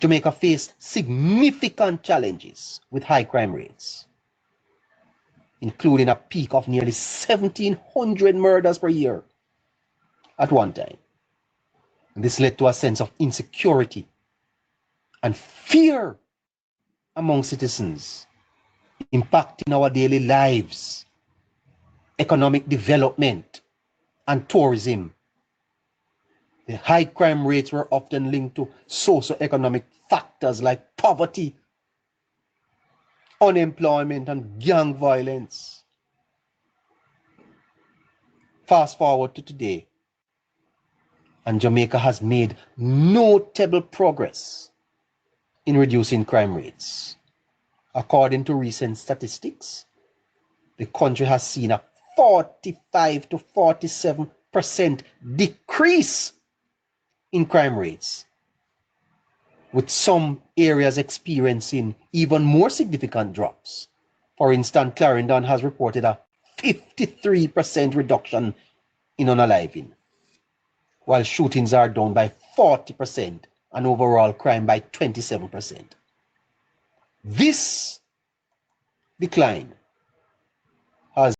Jamaica faced significant challenges with high crime rates, including a peak of nearly 1,700 murders per year at one time. And this led to a sense of insecurity and fear among citizens, impacting our daily lives, economic development, and tourism. The high crime rates were often linked to socio-economic factors like poverty, unemployment, and gang violence. Fast forward to today, and Jamaica has made notable progress in reducing crime rates. According to recent statistics, the country has seen a 45 to 47% decrease in crime rates, with some areas experiencing even more significant drops. For instance, Clarendon has reported a 53% reduction in unaliving, while shootings are down by 40% and overall crime by 27%. This decline has